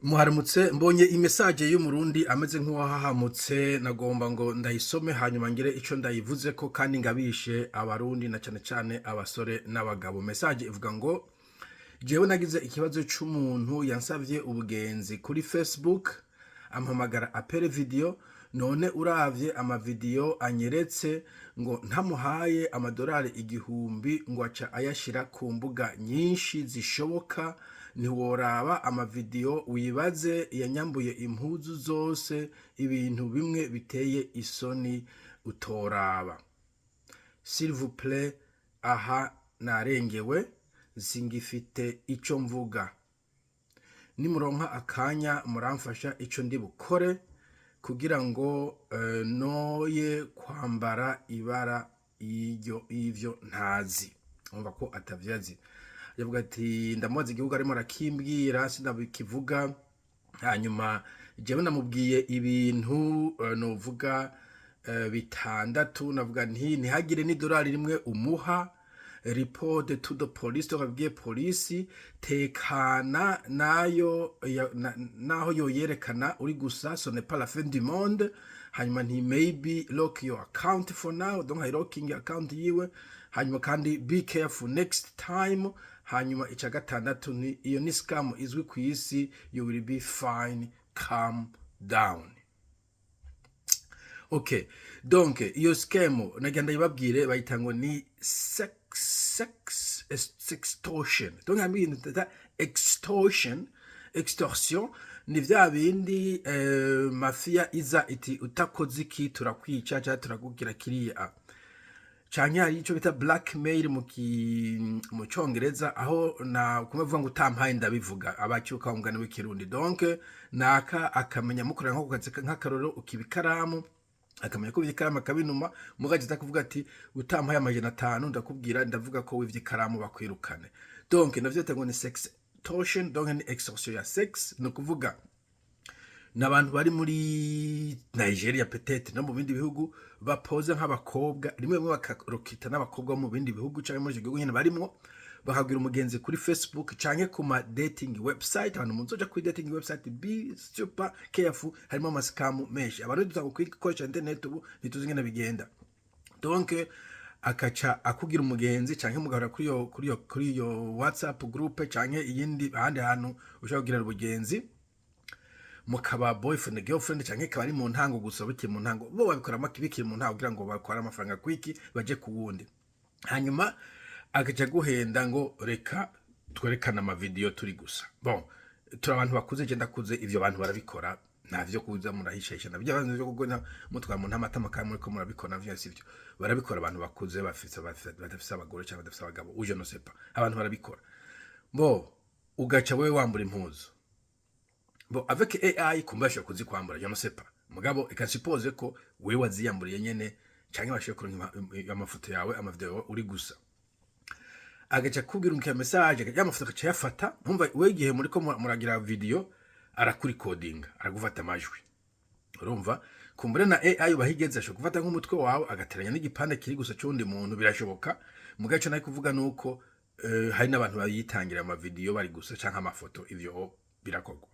Muharamutse mbonye imesaje y'umurundi ameze nk'uwahahamutse nagomba ngo ndayisome hanyuma ngire ico ndayivuze ko kandi ngabishe abarundi na cane cane abasore n'abagabo. Message ivuga ngo jewe nagize ikibazo c'umuntu yansavye ubugenzi kuri Facebook ampamagara apere video none uravye amavideo anyeretse ngo ntamuhaye amadolari 1000 ngo aca ayashira ku mbuga nyinshi zishoboka ntiworaba amavideo wibaze yanyambuye impuzu zose ibintu bimwe biteye isoni utoraba. S'il vous plaît aha narengewe singifite ico mvuga nimuronka akanya muramfasha ico ndi bukore kugira ngo noye kwambara ibara ivyo ntazi. Umva ko atavyazi yavuga ati ndamubaza igihugu arimo arakimbwira sinabikivuga hanyuma jewe namubwiye ibintu novuga bitandatu navuga nti ntihagire ni dolari rimwe umuha report to the police tukabwiye polisi tekana nayo naho yoyerekana uri gusa ce n'est pas la fin du monde hanyuma nti maybe lock your account for now donc I locking your account yiwe hanyuma kandi be careful next time hanyuma ica gatandatu ni iyo ni scam izwi ku isi you will be fine calm down. Okay, donc iyo scam nagenda yibabwire bayitango ni sextortion. Donc I mean that extortion ni vya bindi mafia iza iti utakoze iki turakwica cyangwa turakugira kiriya canke hari ico bita blackmail mu Congereza aho na kumevuga ngo utampaye ndabivuga abacyuka umugani w'ikirundi. Donc naka akamenya mukorera nko kukaze nk'akaroro ukibikaramu akamenya ko ibikaramu akabinuma mugagita kuvuga ati utampaye amajana 5 ndakubwira ndavuga ko w'ivyikaramu bakwirukane. Donc navyo tango ni sextortion donc ni extorsion ya sex no kuvuga n'abantu bari muri Nigeria peut-être no mu bindi bihugu bapoza nk'abakobwa rimwe bakarokita n'abakobwa mu bindi bihugu cyangwa muri gihugu nyine barimo bakagira umugenzi kuri Facebook canke ku ma dating website abantu muzoja kuri dating website be super careful harimo amascam menshi abantu dutanga kwikoresha internet ubu ntituzi ngene bigenda. Donc akaca akugira umugenzi canke mugahora kuri yo WhatsApp group canke iyindi ahandi hantu ushaka kugira ubugenzi mukaba boyfriend girlfriend canke kabari mu ntango gusa bike mu ntango bo babikora makibikira mu ntango kugira ngo bakora amafaranga kwiki baje kuwundi hanyuma agaca guhenda ngo reka twerekana ama video turi gusa. Bon turi abantu bakuze je ndakuze ivyo abantu barabikora ntavyo kuza murahishesha nabyo abantu byo kugona mutwara mu ntamatama kandi muri ko murabikora navyo sivyo barabikora abantu bakuze badafise abagore cyangwa badafise abagabo uje no sepa abantu barabikora. Bo ugaca wewe wambura impuzu bo avec AI kumbasha kuzi kwambura je no sepa mugabo ikasipose ko wewe waziyamburiye nyene canke bashiye kuronka amafoto yawe amavideo uri gusa agaca kubwira umke message y'amafoto akaca yafata ntumva we gihe muri ko muragira video arakuri coding aragufata amajwi urumva kumbure na AI bahigeze asho gufata nk'umutwe wawe agateranya n'igipande kiri gusa cyundi muntu birashoboka mugaco nayo kuvuga nuko hari n'abantu bayitangira ama video bari gusa canke amafoto ivyo birakogwa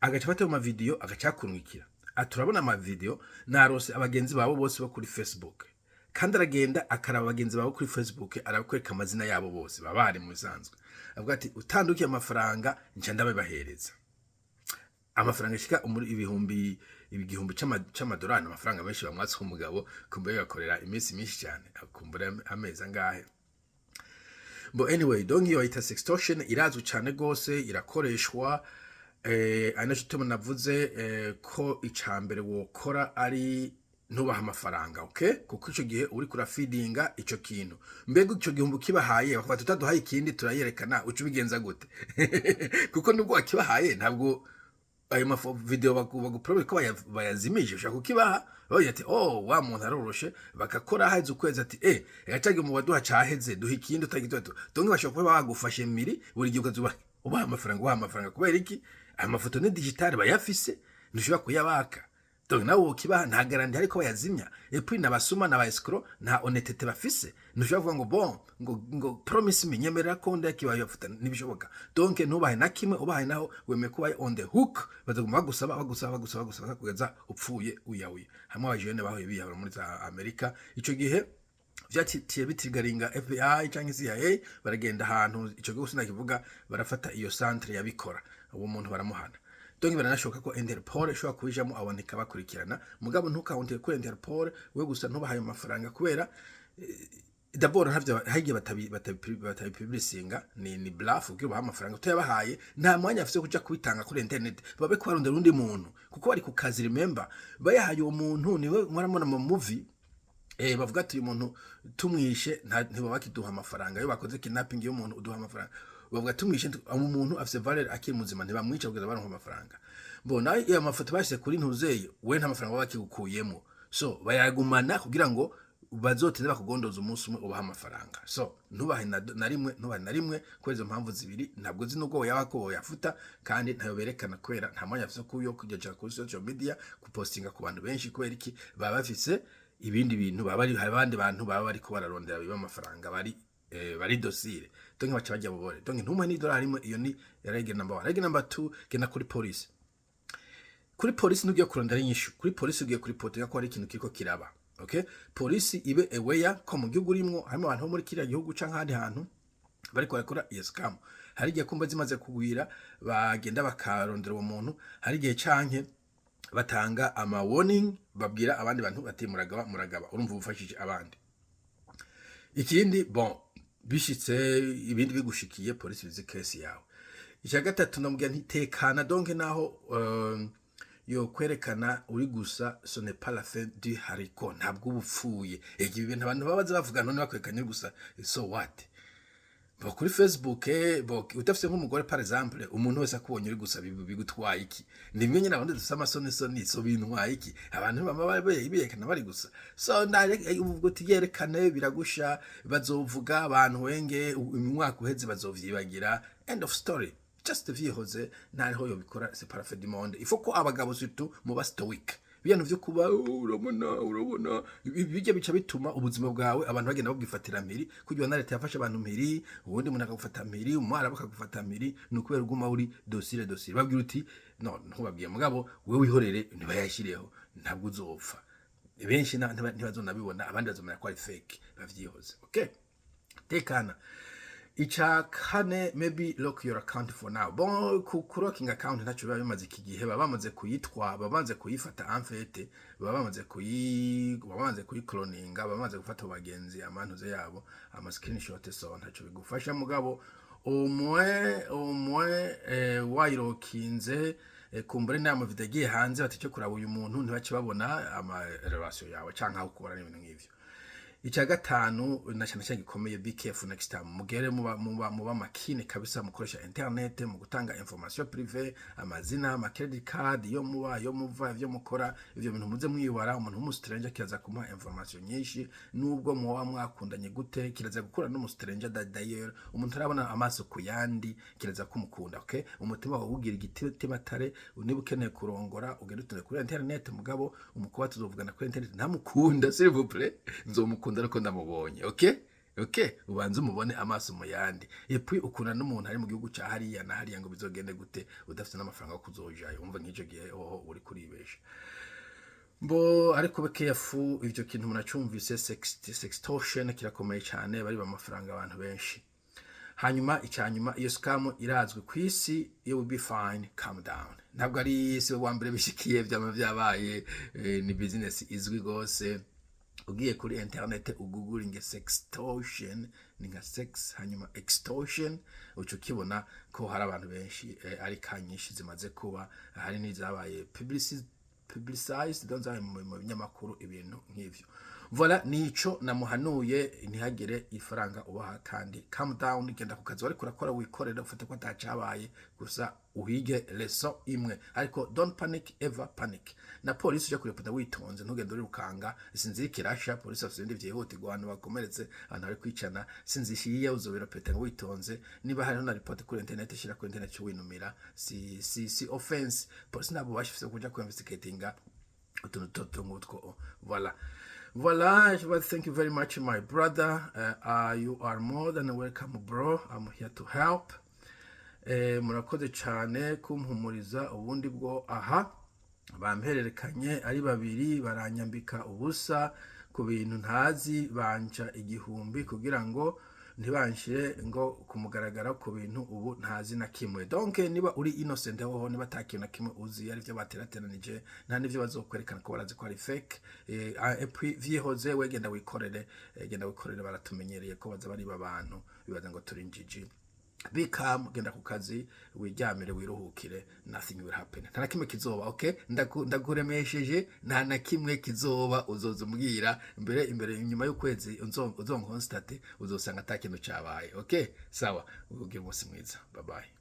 agaca fata ama video agaca kunwikira aturabona ama video narose abagenzi babo bose bo kuri Facebook kandi aragenda akaraba abagenzi babo kuri Facebook arakwereka amazina yabo bose babari mu bisanzwe avuga ati utandukiye amafaranga nca ndabahereza amafaranga shika umuri igihumbi c'amadolari amafaranga menshi bamwatse umugabo kumbe yakorera iminsi myinshi cyane akumbura ameza ngahe. But anyway donc iyo ita sextortion irazwi cyane gose irakoreshwa anacho tuma navuze ko icambere wokora ari ntubaha amafaranga. Okay kuko ico gihe uri kura feedinga ico kintu mbega ico gihumbi kibahaye bakafata utaduhaye ikindi turayerekana ucu bigenza gute kuko nubwo akibahaye ntabwo ayo video baguprobe ko bayazimije ushaka kukibaha bayati oh wa muntu aroroshe bakakora haze ukwezi ati yacage mu baduha caheze duha ikindi utagitoto donge bashobora kuba bagufashe miri buri gihe ukazuba ubaha amafaranga kubera iki amafoto ni digital bayafise ntushobora kuyabaka donc nawe ukibaha nta garanti ariko bayazimya et puis nabasuma naba escroc nta honnêteté bafise ntushobora kuvuga ngo bon ngo promise minyemerera ko ndakibaye bafuta nibishoboka donc nubahe na kimwe ubahe naho weme kuba on the hook bazaguma bagusaba kugeza upfuye uyawe hamwe abajene baho biyahura muri za Amerika ico gihe vyatiye bitigaringa FBI canke CIA baragenda ahantu ico gihe sinakivuga barafata iyo centre yabikora uwo muntu baramuhana donc biranashoboka ko Interpol ishobora kubijamo aboneka bakurikirana mugabo ntukahunte ko Interpol we gusa ntubahaye amafaranga kubera d'abord havyo hagiye batabipublicinga ni bluff ubwo baha amafaranga tuyabahaye nta mwanya afise kuja kubitanga kuri internet babe kwarondera undi muntu kuko bari ku kazi remember bayahaye uwo muntu niwe mwaramona mu movie bavuga ati uyu muntu tumwishe ntiba bakiduha amafaranga yo bakoze kidnapping y'umuntu uduha amafaranga bavuga tumwishe umuntu afise valeur akiri muzima ntibamwica kugeza baronka amafaranga mbona iyo amafoto bashyize kuri ntuzeye we nta mafaranga bakigukuyemo so bayagumana kugira ngo bazotinde bakugondoza umunsi umwe ubaha amafaranga so ntubahe na rimwe ko izo mpamvu zibiri ntabwo zino ubwo yabako yafuta kandi ntayo berekana kwera nta mwanya afise kuyo kujya kuri social media kupostinga ku bantu benshi kubera iki baba bafise ibindi bintu baba ari abandi bantu baba bari ko bararondera biba amafaranga bari dosire donc baca bajya bubore donc ntumwe ni dollar imwe iyo ni rege number 1 rege number 2 gena kuri police nugiye kurondera inyishu kuri police ugiye kuri potinga ko ari ikintu kiriko kiraba okay police ibe aware ko mu gihugu rimwo harimo abantu bo muri kiriya gihugu canke handi hantu bariko barakora iyo scam hari igihe kumba zimaze kugwira bagenda bakarondera uwo muntu hari igihe canke batanga ama warning babwira abandi bantu bati muragaba urumva ubufashije abandi ikindi bon bishitse ibindi bigushikiye police bizi case yawe icya gatatu ndamubwira ntitekana donc naho yo kwerekana uri gusa ce n'est pas la fin du haricot ntabwo ubupfuye igihe ibintu abantu babaza bavuga none bakwerekanye gusa so what kuri Facebook utafise nk'umugore par exemple umuntu wese akubonye uri gusa bigutwaye iki nimwe nyine abandi dusama soni so bintwaye iki abantu bama biyekana bari gusa so ubwo tiyerekane biragusha bazovuga abantu wenge umwaka uheze bazovyibagira end of story just vyihoze nariho yo bikora c'est pas la fin du monde il faut ko abagabo surtout mu ba stoic byantu vyo kuba urabona bijya bica bituma ubuzima bwawe abantu bagenda babwifatira mpiri kugira na leta yafasha abantu mpiri ubundi umuntu akagufata mpiri umwara bakagufata mpiri nukubera uguma uri dosire babwira uti no ntubabwiye mugabo wewe wihorere ntibayashireho ntabwo uzopfa benshi ntibazona bibona abandi bazomera ko ari fake bavyihoze okay tekana icha kane maybe lock your account for now bon ku locking account ntacho bimaze iki gihe babamaze kuyitwa babanze kuyifata enfete babamaze kuyicloninga babamaze gufata abagenzi amantuze yabo ama screenshot so ntacho bigufasha mugabo umwe wayirokinze kumbure nama video giye hanze batice kuraba uyu muntu ntibace babona ama relation yawe canka ukora n'ibintu nk'ivyo icya gatanu nashana gikomeye be careful next time mugere muba makine kabisa mukoresha internet mu gutanga information privé amazina ama credit card yo muva ivyo mukora ivyo bintu muze mwibara umuntu w'umustranger kiraza kumuha information nyinshi nubwo muwa mwakundanye gute kiraza gukura n'umustranger d'ailleurs umuntu arabona amaso ku yandi kiraza kumukunda okay umutima wawe ugira igitema tare niba ukeneye kurongora ugenda kuri internet mugabo umukuba tuzovugana kuri internet ntamukunda s'il vous plaît nzomukunda ariko ndamubonye okay ubanze umubone amaso mu yandi epi ukuna n'umuntu ari mu gihugu ca hariya na hariya ngo bizogende gute udafite n'amafaranga yo kuzojayo umva nk'ico gihe uri kuribesha mbo ariko bekefu ivyo kintu munacumvise sextortion kirakomeye cyane bari bamafaranga abantu benshi hanyuma icyanyuma iyo scam irazwe kwisi you will be fine calm down ntabwo ari se wa mbere bishikiye byabaye ni business izwi gose ugiye kuri internet ugoogling sextortion ninga sex hanyuma extortion uco kibona ko hari abantu benshi ari kanyinshi zimaze kuba hari nizabaye publicized donza mu binyamakuru ibintu nk'ivyo voilà nico namuhanuye ntihagere ifaranga ubaha kandi calm down genda ku kazi ariko urakora wikorera ufate ko atacabaye gusa uhige lesson imwe ariko don't panic ever panic na police uje kurepota witonze ntugende uri rukanga sinzi kirasha police afite vyihutirwa abantu bakomeretse abantu ari kwicana sinzi shiye uzobera peta witonze niba hari na report kuri internet shira kuri internet winumira si offense police nabo bashifise kuja ku investigatinga Voila. Voila, thank you very much, my brother. You are more than welcome, bro. I'm here to help. Murakoze cyane kumpumuriza ubundi bwo aha bampererekanye ari babiri baranyambika ubusa ku bintu ntazi banja igihumbi kugira ngo ntibanshire ngo kumugaragara ku bintu ubu ntazi na kimwe. Donc niba uri innocent hoho niba takintu na kimwe uzi ari byo baterateranije nta nivyo bazokwerekana ko barazi ko ari fake. Et puis vyihoze wegenda wikorere baratumenyereye ko baza bari babantu bibaza ngo turi injiji. Become genda ku kazi wiryamire wiruhukire, nothing will happen. Nta kimwe kizoba, okay? Ndakuremesheje nta na kimwe kizoba, uzozumbwira imbere nyuma y'ukwezi uzongonstate uzosanga atakintu cyabaye. Okay? Sawa, ugira umunsi mwiza. Bye bye.